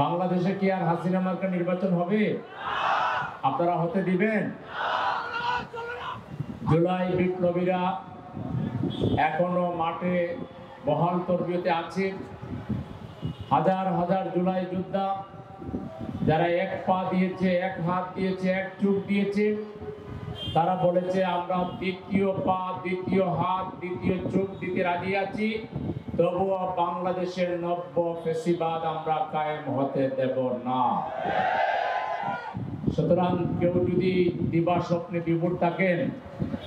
বাংলাদেশে কি আর হাসিনা মার্কা নির্বাচন হবে? আপনারা হতে দিবেন? জুলাই বিপ্লবীরা এখনো মাঠে বহাল তরবিয়তে আছে। হাজার হাজার জুলাই যোদ্ধা যারা এক পা দিয়েছে, এক হাত দিয়েছে, এক চোখ দিয়েছে, তারা বলেছে আমরা দ্বিতীয় পা, দ্বিতীয় হাত, দ্বিতীয় চোখ দিতে রাজি আছি, তবুও বাংলাদেশের নব্য ফ্যাসিবাদ আমরা কায়েম হতে দেব না। সুতরাং কেউ যদি দিবা স্বপ্নে বিভোর থাকেন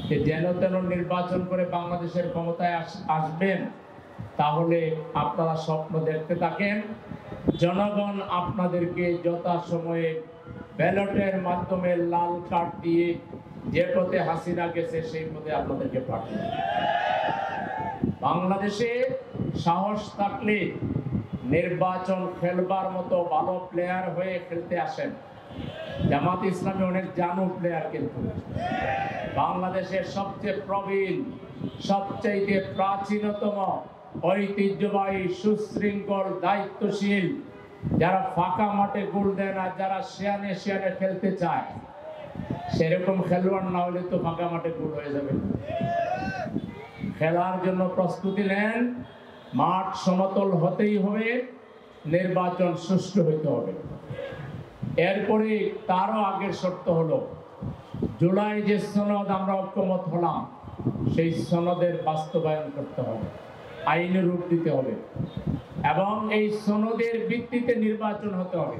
যে যেন তেন নির্বাচন করে বাংলাদেশের ক্ষমতায় আসবেন, তাহলে আপনারা স্বপ্ন দেখতে থাকেন। জনগণ আপনাদেরকে যথাসময়ে ব্যালটের মাধ্যমে লাল কার্ড দিয়ে যে পথে হাসিনা গেছে সেই পথে আপনাদেরকে পাঠিয়ে বাংলাদেশে সাহস থাকলে নির্বাচন খেলবার মতো ভালো প্লেয়ার হয়ে খেলতে আসেন। জামাত ইসলামী অনেক জানু প্লেয়ার, কিন্তু বাংলাদেশের সবচেয়ে প্রবীণ, সবচেয়ে প্রাচীনতম, ঐতিহ্যবাহী, সুশৃঙ্খল, দায়িত্বশীল, যারা ফাঁকা মাঠে গোল দেয় না, যারা শিয়ানে শিয়ানে খেলতে চায়, সেরকম খেলোয়াড় না হলে তো ফাঁকা মাঠে গোল হয়ে যাবে। খেলার জন্য প্রস্তুতি নেন, মাঠ সমতল হতেই হবে, নির্বাচন সুষ্ঠু হইতে হবে। এরপরে তারও আগের শর্ত হলো জুলাই যে সনদ আমরা ঐক্যমত হলাম, সেই সনদের বাস্তবায়ন করতে হবে, আইনে রূপ দিতে হবে এবং এই সনদের ভিত্তিতে নির্বাচন হতে হবে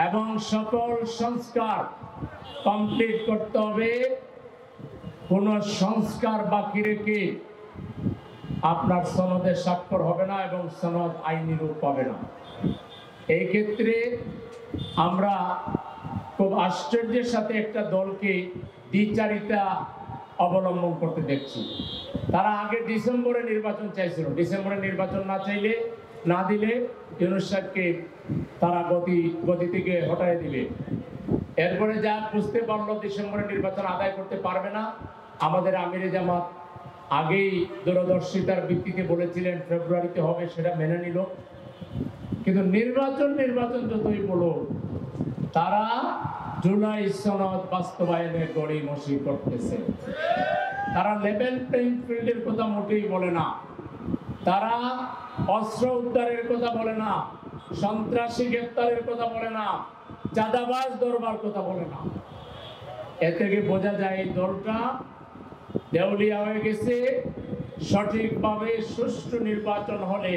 এবং সকল সংস্কার কমপ্লিট করতে হবে। কোন সংস্কার বাকি রেখে আপনার সনদে স্বাক্ষর হবে না এবং সনদ আইনি রূপ পাবে না। এই ক্ষেত্রে আমরা খুব আশ্চর্যের সাথে একটা দলকে দ্বিচারিতা অবলম্বন করতে দেখছি। তারা আগে ডিসেম্বরে নির্বাচন চাইছিল, ডিসেম্বরে নির্বাচন না দিলে ইউনূস সাহেবকে তারা গতি থেকে হটাই দিবে। এরপরে যা বুঝতে পারলো ডিসেম্বরে নির্বাচন আদায় করতে পারবে না, আমাদের আমিরে জামাত আগেই দূরদর্শিতার ভিত্তিতে বলেছিলেন ফেব্রুয়ারিতে হবে, সেটা মেনে নিল। কিন্তু নির্বাচন যতই বলো, তারা জুলাই সনদ বাস্তবায়নে গড়িমসি করতেছে। তারা লেভেল প্লেইং ফিল্ডের কথা মোটেই বলে না, তারা অস্ত্র উদ্ধারের কথা বলে না, সন্ত্রাসী গ্রেপ্তারের কথা বলে না, চাঁদাবাজ দরবার কথা বলে না। এ থেকে বোঝা যায় এই দলটা দেউলিয়া হয়ে গেছে। সঠিকভাবে সুষ্ঠু নির্বাচন হলে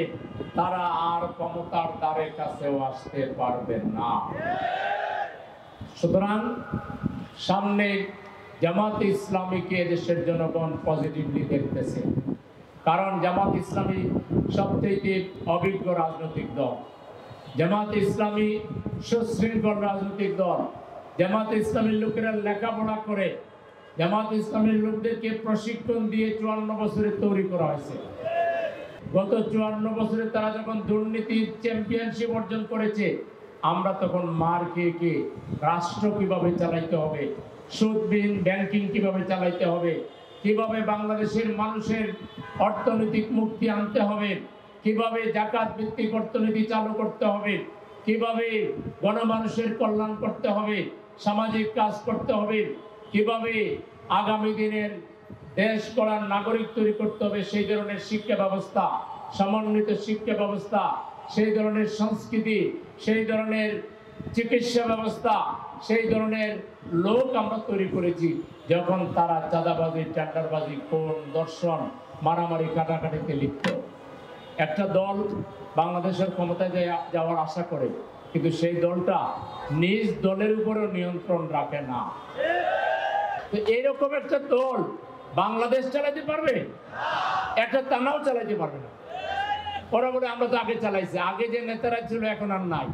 তারা আর ক্ষমতার দ্বারের কাছেও আসতে পারবেন না। সুতরাং সামনে জামাত ইসলামীকে দেশের জনগণ পজিটিভলি দেখতেছে, কারণ জামাত ইসলামী সবচেয়ে অভিজ্ঞ রাজনৈতিক দল, জামাত ইসলামী সুশৃঙ্খল রাজনৈতিক দল, জামাত ইসলামীর লোকেরা লেখাপড়া করে, জামাত ইসলামীর লোকদেরকে প্রশিক্ষণ দিয়ে 54 বছরে তৈরি করা হয়েছে। গত 54 বছরে তারা যখন দুর্নীতির চ্যাম্পিয়নশিপ অর্জন করেছে, আমরা তখন মার খেয়ে রাষ্ট্র কিভাবে চালাইতে হবে, সুদবিহীন ব্যাংকিং কিভাবে চালাইতে হবে, কিভাবে বাংলাদেশের মানুষের অর্থনৈতিক মুক্তি আনতে হবে, কিভাবে জাকাত ভিত্তিক অর্থনীতি চালু করতে হবে, কিভাবে গণমানুষের কল্যাণ করতে হবে, সামাজিক কাজ করতে হবে, কিভাবে আগামী দিনের দেশ গড়ার নাগরিক তৈরি করতে হবে, সেই ধরনের শিক্ষা ব্যবস্থা, সমন্বিত শিক্ষা ব্যবস্থা, সেই ধরনের সংস্কৃতি, সেই ধরনের চিকিৎসা ব্যবস্থা, সেই ধরনের লোক আমরা তৈরি করেছি। যখন তারা চাঁদাবাজি, টেন্ডারবাজি, খুন, দর্শন, মারামারি, কাটাকাটিতে লিপ্ত, একটা দল বাংলাদেশের ক্ষমতায় যাওয়ার আশা করে, কিন্তু সেই দলটা নিজ দলের উপরেও নিয়ন্ত্রণ রাখে না। তো এইরকম একটা দল বাংলাদেশ চালাইতে পারবে? একটা টানাও চালাইতে পারবে না। ওরা বলে আমরা তো আগে চালাইছি, আগে যে নেতারা ছিল এখন আর নাই।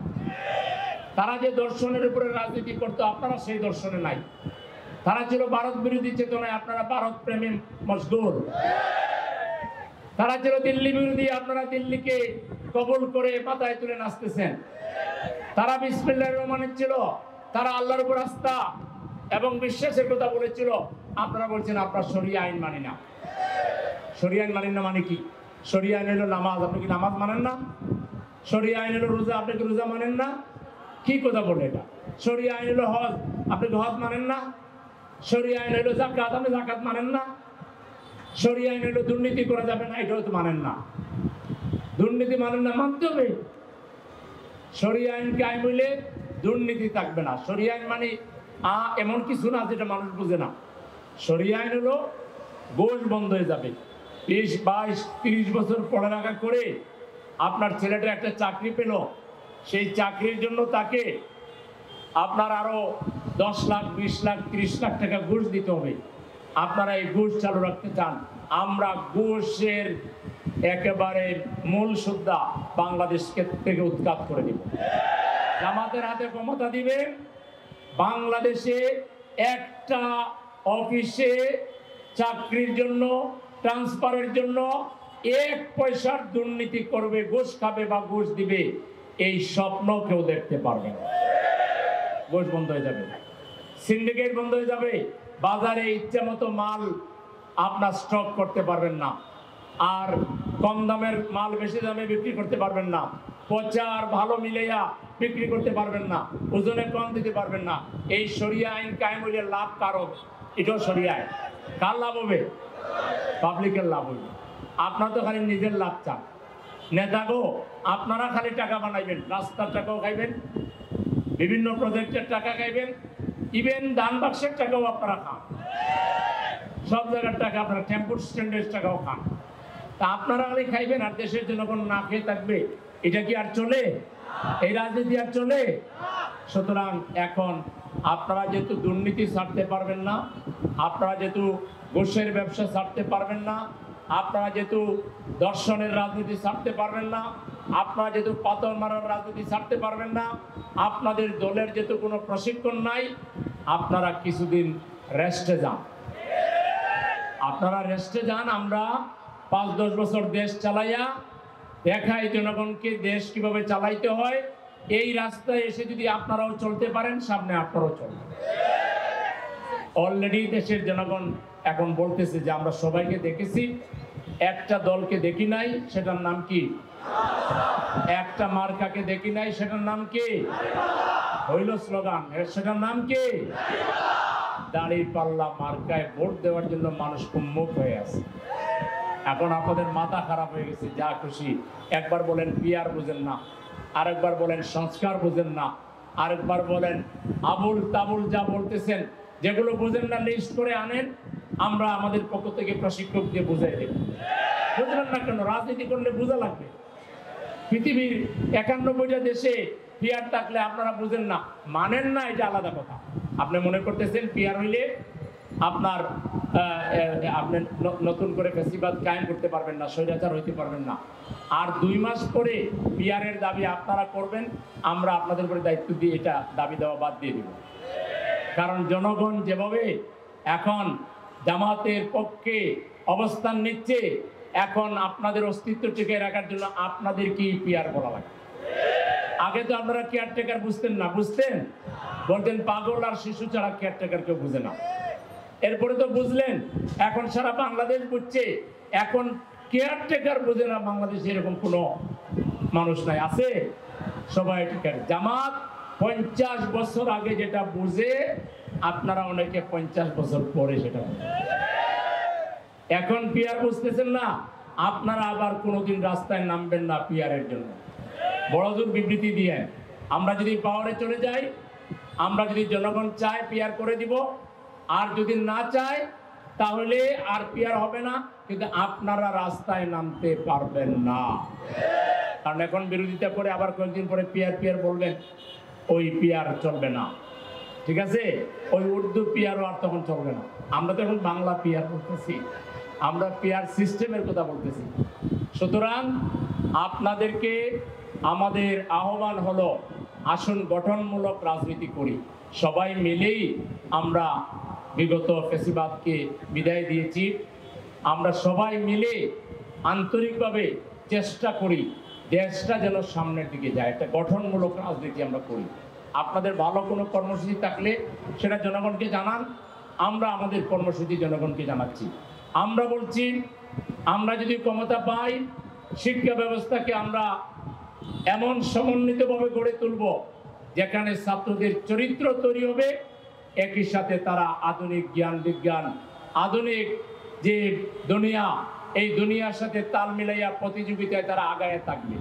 তারা যে দর্শনের উপরে রাজনীতি করতো, আপনারা সেই দর্শনে নাই। তারা ছিল ভারত বিরোধী চেতনায়, আপনারা ভারত প্রেমী মশগুল। তারা ছিল দিল্লি বিরোধী, আপনারা দিল্লিকে কবুল করে মাথায় তুলে নাচতেছেন। তারা বিসমিল্লাহির রহমানির ছিল, তারা আল্লাহর উপর আস্থা এবং বিশ্বাসের কথা বলেছিল। আপনারা বলছেন আপনারা শরিয়া আইন মানি না। শরিয়া আইন মানেন না মানে কি? শরিয়া আইন হলো নামাজ। আপনি কি নামাজ মানেন না? শরিয়া আইন হলো রোজা, আপনি কি রোজা মানেন না? কি কথা বলে এটা? শরিয়া আইন হলো হজ, আপনি কি হজ মানেন না? শরিয়া আইন হলো যাকাত, আপনি যাকাত মানেন না? শরিয়া আইন হলো দুর্নীতি করা যাবে না, এটাও তো মানেন না। দুর্নীতি মানেন না, মানতে হবে। শরিয়া আইন কায়েম হইলে দুর্নীতি থাকবে না। শরিয়া আইন মানে এমন কিছু না যেটা মানুষ বুঝে না। শরিয়া আইন হলো ঘুষ বন্ধ হয়ে যাবে। 20, 22, 30 বছর পড়ালেখা করে আপনার ছেলেটা একটা চাকরি পেল, সেই চাকরির জন্য তাকে আপনার আরো 10 লাখ, 20 লাখ, 30 লাখ টাকা ঘুষ দিতে হবে। আপনারা এই ঘুষ চালু রাখতে চান? আমরা ঘুষের একেবারে মূল সুদ্ধা বাংলাদেশকে থেকে উৎখাত করে দিব। জামাতের হাতে ক্ষমতা দিবে, বাংলাদেশে একটা অফিসে চাকরির জন্য, ট্রান্সফারের জন্য 1 পয়সার দুর্নীতি করবে, ঘুষ খাবে বা ঘুষ দিবে, এই স্বপ্ন কেউ দেখতে পারবে না। ঘুষ বন্ধ হয়ে যাবে, সিন্ডিকেট বন্ধ হয়ে যাবে, বাজারে ইচ্ছে মতো মাল আপনার স্টক করতে পারবেন না, আর কম দামের মাল বেশি দামে বিক্রি করতে পারবেন না, পচা আর ভালো মিলাইয়া বিক্রি করতে পারবেন না, ওজনে কম দিতে পারবেন না। এই শরিয়া আইন কায়েম হইলে লাভ কারো, এটাও শরিয়া আইন। কার লাভ হবে? পাবলিকের লাভ হইবে। আপনার তো খালি নিজের লাভ চান। নেতাগো, আপনারা খালি টাকা বানাইবেন, রাস্তার টাকাও খাইবেন, বিভিন্ন প্রজেক্টের টাকা খাইবেন, ইভেন দান বাক্সের টাকাও আপনারা খান, সব জায়গার টাকা, আপনারা টেম্পো স্ট্যান্ডের টাকাও খান। তা আপনারা খালি খাইবেন আর দেশের জনগণ না খেয়ে থাকবে, এটা কি আর চলে? এই রাজনীতি আর চলে? সুতরাং এখন আপনারা যেহেতু দুর্নীতি ছাড়তে পারবেন না, আপনারা যেহেতু ঘুষের ব্যবসা ছাড়তে পারবেন না, আপনারা যেহেতু দর্শনের রাজনীতি ছাড়তে পারবেন না, আপনারা যেহেতু পাথর মারার রাজনীতি ছাড়তে পারবেন না, আপনাদের দলের যেহেতু কোনো প্রশিক্ষণ নাই, আপনারা কিছুদিন রেস্টে যান। আপনারা রেস্টে যান। আমরা 5-10 বছর দেশ চালাইয়া দেখাই জনগণকে দেশ কিভাবে চালাইতে হয়। এই রাস্তায় এসে যদি আপনারাও চলতে পারেন, সামনে আপনারাও চলবেন। অলরেডি দেশের জনগণ এখন বলতেছে যে আমরা সবাইকে দেখেছি, একটা দলকে দেখি নাই, সেটার নাম কি? একটা মার্কাকে দেখি নাই, সেটার নাম কি? হইল স্লোগান, সেটার নাম কি? দাঁড়িপাল্লা মার্কায় ভোট দেওয়ার জন্য মানুষ উন্মুখ হয়ে আছে। এখন আপনাদের মাথা খারাপ হয়ে গেছে, যা খুশি। একবার বলেন পিয়ার বুঝেন না, আরেকবার বলেন সংস্কার বুঝেন না, আরেকবার বলেন আবুল তাবুল যা বলতেছেন, যেগুলো বুঝেন না লিস্ট করে আনেন, আমরা আমাদের পক্ষ থেকে প্রশিক্ষক দিয়ে বুঝাই দেব। বুঝলেন না কেন? রাজনীতি করলে বোঝা লাগবে। পৃথিবীর 91টা দেশে পিয়ার থাকলে আপনারা বুঝেন না, মানেন না, এটা আলাদা কথা। আপনি মনে করতেছেন পিয়ার হইলে আপনার আপনি নতুন করে ফেসিবাদ কায়েম করতে পারবেন না, স্বৈরাচার হইতে পারবেন না। আর 2 মাস পরে পিয়ারের দাবি আপনারা করবেন, আমরা আপনাদের উপরে দায়িত্ব দিয়ে এটা দাবি দেওয়া বাদ দিয়ে দেব। কারণ জনগণ যেভাবে এখন জামাতের পক্ষে অবস্থান নিচ্ছে, এখন আপনাদের অস্তিত্ব টিকে রাখার জন্য আপনাদেরকেই পিয়ার বলা লাগে। আগে তো আপনারা কেয়ারটেকার বুঝতেন না, বুঝতেন? বলতেন পাগল আর শিশু ছাড়া কেয়ারটেকার কেউ বুঝে না। এরপরে তো বুঝলেন, এখন সারা বাংলাদেশ বুঝছে। এখন কেয়ারটেকার বুঝে না বাংলাদেশে এরকম কোনো মানুষ নাই, আছে? সবাই টেকার। জামাত 50 বছর আগে যেটা বুঝে, আপনারা অনেকে 50 বছর পরে সেটা বুঝে। এখন পিয়ার বুঝতেছেন না, আপনারা আবার কোনোদিন রাস্তায় নামবেন না পিয়ারের জন্য। বড়জোর বিবৃতি দিয়ে আমরা যদি পাওয়ারে চলে যাই, আমরা যদি জনগণ চায় পিয়ার করে দিব, আর যদি না চায় তাহলে আর পিয়ার হবে না, কিন্তু আপনারা রাস্তায় নামতে পারবেন না। কারণ এখন বিরোধিতা করে আবার কয়েকদিন পরে পিয়ার পিয়ার বলবেন, ওই পিয়ার চলবে না, ঠিক আছে? ওই উর্দু পিয়ারও আর তখন চলবে না। আমরা তো এখন বাংলা পিয়ার বলতেছি, আমরা পিয়ার সিস্টেমের কথা বলতেছি। সুতরাং আপনাদেরকে আমাদের আহ্বান হলো, আসুন গঠনমূলক রাজনীতি করি। সবাই মিলেই আমরা বিগত ফ্যাসিবাদকে বিদায় দিয়েছি। আমরা সবাই মিলে আন্তরিকভাবে চেষ্টা করি দেশটা যেন সামনের দিকে যায়, একটা গঠনমূলক রাজনীতি আমরা করি। আপনাদের ভালো কোনো কর্মসূচি থাকলে সেটা জনগণকে জানান, আমরা আমাদের কর্মসূচি জনগণকে জানাচ্ছি। আমরা বলছি, আমরা যদি ক্ষমতা পাই, শিক্ষা ব্যবস্থাকে আমরা এমন সমন্বিতভাবে গড়ে তুলব যেখানে ছাত্রদের চরিত্র তৈরি হবে, একই সাথে তারা আধুনিক জ্ঞান বিজ্ঞান, আধুনিক যে দুনিয়া, এই দুনিয়ার সাথে তাল মিলাইয়া প্রতিযোগিতায় তারা আগায় থাকবে।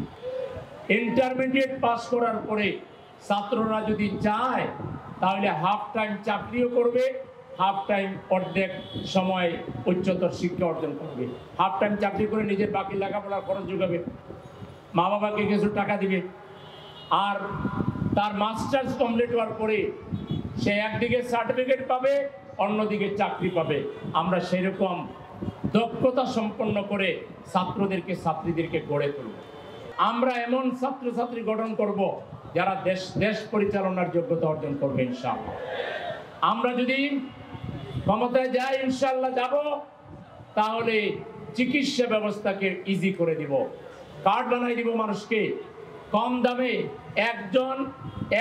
ইন্টারমিডিয়েট পাস করার পরে ছাত্ররা যদি চায় তাহলে হাফ টাইম চাকরিও করবে, হাফ টাইম অর্ধেক সময় উচ্চতর শিক্ষা অর্জন করবে। হাফ টাইম চাকরি করে নিজের বাকি লেখাপড়ার খরচ যোগাবে, মা বাবাকে কিছু টাকা দিবে, আর তার মাস্টার্স কমপ্লিট হওয়ার পরে সে একদিকে সার্টিফিকেট পাবে, অন্যদিকে চাকরি পাবে। আমরা সেরকম দক্ষতা সম্পন্ন করে ছাত্রীদেরকে গড়ে তুলব। আমরা এমন ছাত্রছাত্রী গঠন করব যারা দেশ পরিচালনার যোগ্যতা অর্জন করবে ইনশাআল্লাহ। আমরা যদি ক্ষমতায় যাই, ইনশাআল্লাহ যাব, তাহলে চিকিৎসা ব্যবস্থাকে ইজি করে দিব, কার্ড বানাই দিব মানুষকে কম দামে।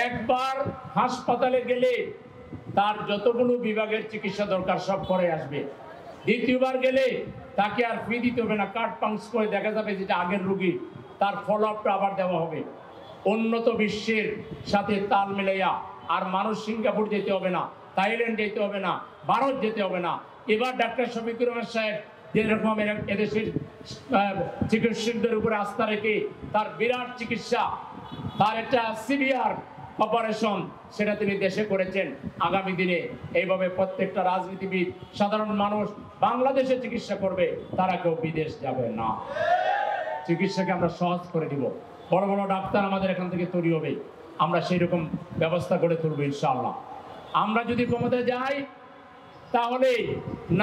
একবার হাসপাতালে গেলে তার যতগুলো বিভাগের চিকিৎসা দরকার সব করে আসবে। দ্বিতীয়বার গেলে তাকে আর ফি দিতে হবে না, কার্ড পাঞ্চ করে দেখা যাবে যেটা আগের রোগী, তার ফলো আপটা আবার দেওয়া হবে। উন্নত বিশ্বের সাথে তাল মিলাইয়া আর মানুষ সিঙ্গাপুর যেতে হবে না, থাইল্যান্ড যেতে হবে না, ভারত যেতে হবে না। এবার ডাক্তার শফিকুর রহমান সাহেব যেরকম এদেশের চিকিৎসকদের উপরে আস্থা রেখে তার বিরাট চিকিৎসা, তার একটা সিভিয়ার অপারেশন, সেটা তিনি দেশে করেছেন। আগামী দিনে এইভাবে প্রত্যেকটা রাজনীতিবিদ, সাধারণ মানুষ বাংলাদেশে চিকিৎসা করবে, তারা কেউ বিদেশ যাবে না। চিকিৎসাকে আমরা সহজ করে দিব, বড় বড় ডাক্তার আমাদের এখান থেকে তৈরি হবে, আমরা সেই রকম ব্যবস্থা গড়ে তুলব ইনশাআল্লাহ। আমরা যদি ক্ষমতায় যাই তাহলে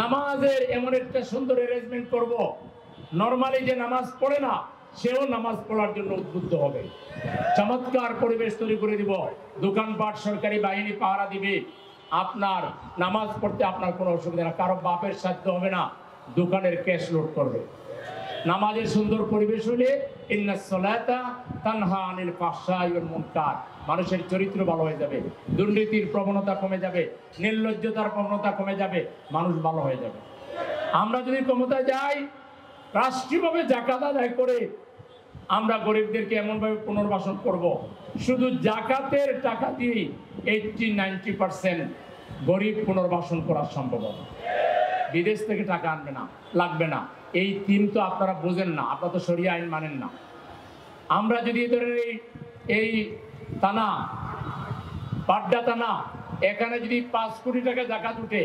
নামাজের এমন একটা সুন্দর অ্যারেঞ্জমেন্ট করব, নর্মালি যে নামাজ পড়ে না সেও নামাজ পড়ার জন্য উদ্বুদ্ধ হবে। চমৎকার পরিবেশ তৈরি করে দিব, দোকানপাট সরকারি বাহিনী পাহারা দিবে, আপনার নামাজ পড়তে আপনার কোনো অসুবিধা না, কারো বাপের সাধ্য হবে না দোকানের ক্যাশ লোড করবে। নামাজের সুন্দর পরিবেশ হলে ইন্নাস সালাতা তানহা আনিল ফাহশাই ওয়াল মুনকার, মানুষের চরিত্র ভালো হয়ে যাবে, দুর্নীতির প্রবণতা কমে যাবে, নির্লজ্জতার প্রবণতা কমে যাবে, মানুষ ভালো হয়ে যাবে। আমরা যদি ক্ষমতায় যাই, রাষ্ট্রীয়ভাবে যাকাত আদায় করে আমরা গরিবদেরকে এমনভাবে পুনর্বাসন করব, শুধু যাকাতের টাকা দিয়ে 80-90% গরিব পুনর্বাসন করা সম্ভব হবে। বিদেশ থেকে টাকা আনবে না, লাগবে না। এই থিম তো আপনারা বোঝেন না, আপনারা তো শরিয়া আইন মানেন না। আমরা যদি এদের এই থানা, পাড্ডা থানা, এখানে যদি 5 কোটি টাকা জাকাত উঠে,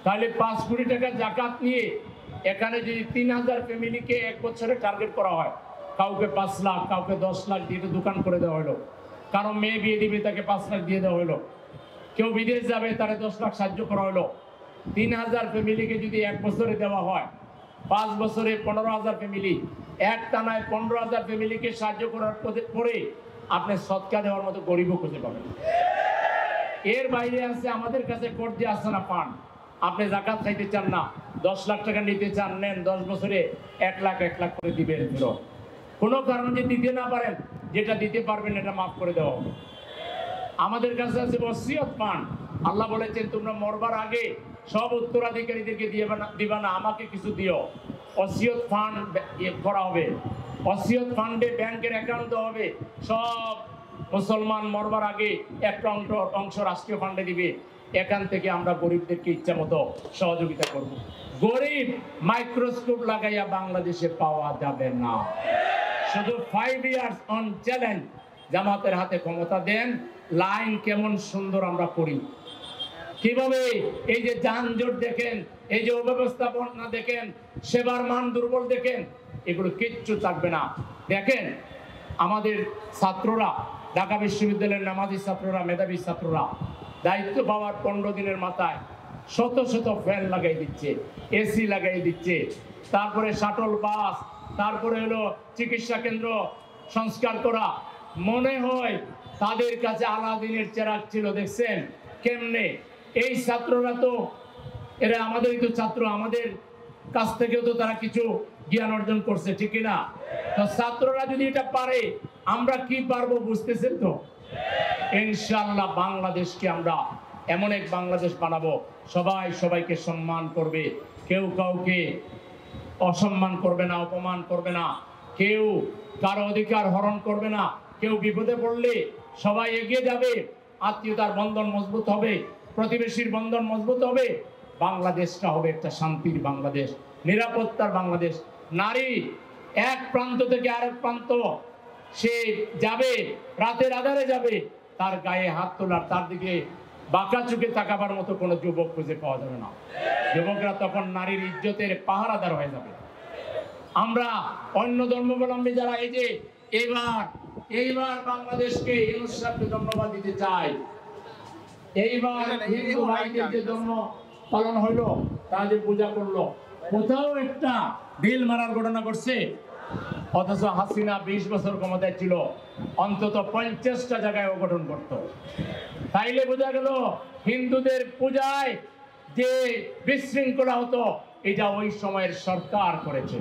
তাহলে 5 কোটি টাকা জাকাত নিয়ে এখানে যদি 3000 ফ্যামিলিকে এক বছরে টার্গেট করা হয়, কাউকে 5 লাখ, কাউকে 10 লাখ দিয়ে দোকান করে দেওয়া হলো, কারো মেয়ে বিয়ে দিবে তাকে 5 লাখ দিয়ে দেওয়া হলো, কেউ বিদেশ যাবে তারে 10 লাখ সাহায্য করা হলো। 3000 ফ্যামিলিকে যদি এক বছরে দেওয়া হয়, 5 বছরে 15,000 ফ্যামিলি, এক টানায় 15,000 ফ্যামিলিকে সাহায্য করার পরে আপনি সদকা দেওয়ার মতো গরিবও খুঁজে পাবেন। এর বাইরে আছে আমাদের কাছে কর্জে আসানা ফান্ড, আপনি জাকাত খাইতে চান না, 10 লাখ টাকা নিতে চান, নেন, 10 বছরে 1 লাখ করে দিবেন। কোনো কারণে যদি দিতে না পারেন, যেটা দিতে পারবেন এটা মাফ করে দেওয়া হবে। আমাদের কাছে আছে ওসিয়ত ফান্ড, আল্লাহ বলেছেন তোমরা মরবার আগে সব উত্তরাধিকারীদেরকে দিবা না, আমাকে কিছু দিও। ওসিয়ত ফান্ড করা হবে, ওসিয়ত ফান্ডে ব্যাংকের অ্যাকাউন্ট দেওয়া হবে, সব মুসলমান মরবার আগে একটা অংশ রাষ্ট্রীয় ফান্ডে দিবে, এখান থেকে আমরা গরিবদেরকে ইচ্ছা মতো সহযোগিতা করব। গরিব মাইক্রোস্কোপ লাগাইয়া বাংলাদেশে পাওয়া যাবে না। শুধু 5 ইয়ার্স অন চ্যালেঞ্জ, জামাতের হাতে ক্ষমতা দেন, লাইন কেমন সুন্দর আমরা করি, কিভাবে এই যে যানজট দেখেন, এই যে অব্যবস্থাপনা দেখেন, সেবার মান দুর্বল দেখেন, এগুলো কিচ্ছু থাকবে না। দেখেন আমাদের ছাত্ররা, ঢাকা বিশ্ববিদ্যালয়ের নামাজি ছাত্ররা, মেধাবী ছাত্ররা দায়িত্ব পাওয়ার 15 দিনের মাথায় শত শত ফ্যান লাগাই দিচ্ছে, এসি লাগাই দিচ্ছে, তারপরে শাটল বাস, তারপরে হলো চিকিৎসা কেন্দ্র সংস্কার করা। মনে হয় তাদের কাছে আলাদিনের চেরাগ ছিল। দেখছেন কেমনে এই ছাত্ররা, তো এরা আমাদেরই তো ছাত্র, আমাদের কাছ থেকেও তো তারা কিছু জ্ঞান অর্জন করছে, ঠিক না? তো ছাত্ররা যদি এটা পারে, আমরা কি পারবো বুঝতেছেন তো? ইনশাআল্লাহ বাংলাদেশকে আমরা এমন এক বাংলাদেশ বানাবো, সবাই সবাইকে সম্মান করবে, কেউ কাউকে অসম্মান করবে না, অপমান করবে না, কেউ কারো অধিকার হরণ করবে না, কেউ বিপদে পড়লে সবাই এগিয়ে যাবে, আত্মীয়তার বন্ধন মজবুত হবে, প্রতিবেশীর বন্ধন মজবুত হবে, বাংলাদেশটা হবে একটা শান্তির বাংলাদেশ, নিরাপত্তার বাংলাদেশ। নারী এক প্রান্ত থেকে আরেক প্রান্ত সে যাবে, রাতের আধারে যাবে, তার গায়ে হাত তোলার, তার দিকে বাঁকা চোখে তাকাবার মতো কোনো যুবক খুঁজে পাওয়া যাবে না। যুবকরা তখন নারীর ইজ্জতের পাহারাদার হয়ে যাবে। আমরা অন্য ধর্মাবলম্বী যারা এই যে এইবার বাংলাদেশকে ইউনূস সাহেবকে ধন্যবাদ দিতে চাই। এইবার হিন্দু ভাইদের যে ধর্ম পালন হইলো, তাদের পূজা করলো, কোথাও একটা ঢিল মারার ঘটনা করছে? অথচ হাসিনা 20 বছর ক্ষমতায় ছিল, অন্তত 50টা জায়গায় অঘটন করত। তাইলে বোঝা গেল হিন্দুদের পূজায় যে বিশৃঙ্খলা হতো, এটা ওই সময়ের সরকার করেছে,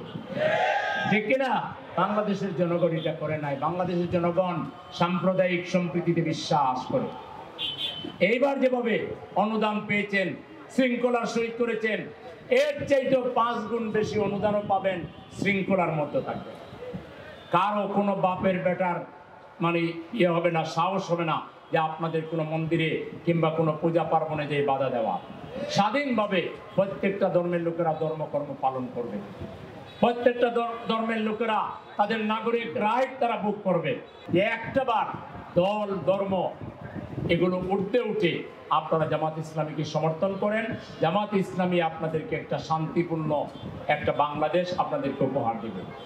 ঠিক কিনা? বাংলাদেশের জনগণ এটা করে নাই। বাংলাদেশের জনগণ সাম্প্রদায়িক সম্প্রীতিতে বিশ্বাস করে। এইবার যেভাবে অনুদান পেয়েছেন, শৃঙ্খলার সহিত করেছেন, এর চাইতেও 5 গুণ বেশি অনুদানও পাবেন, শৃঙ্খলার মধ্যে থাকবে। কারো কোনো বাপের বেটার মানে ইয়ে হবে না, সাহস হবে না যে আপনাদের কোনো মন্দিরে কিংবা কোনো পূজা পার্বণে যে বাধা দেওয়া। স্বাধীনভাবে প্রত্যেকটা ধর্মের লোকেরা ধর্মকর্ম পালন করবে, প্রত্যেকটা ধর্মের লোকেরা তাদের নাগরিক রাইট তারা ভোগ করবে। একটা বার দল ধর্ম এগুলো উঠতে উঠে আপনারা জামাত ইসলামীকে সমর্থন করেন। জামাত ইসলামী আপনাদেরকে একটা শান্তিপূর্ণ একটা বাংলাদেশ আপনাদেরকে উপহার দেবে।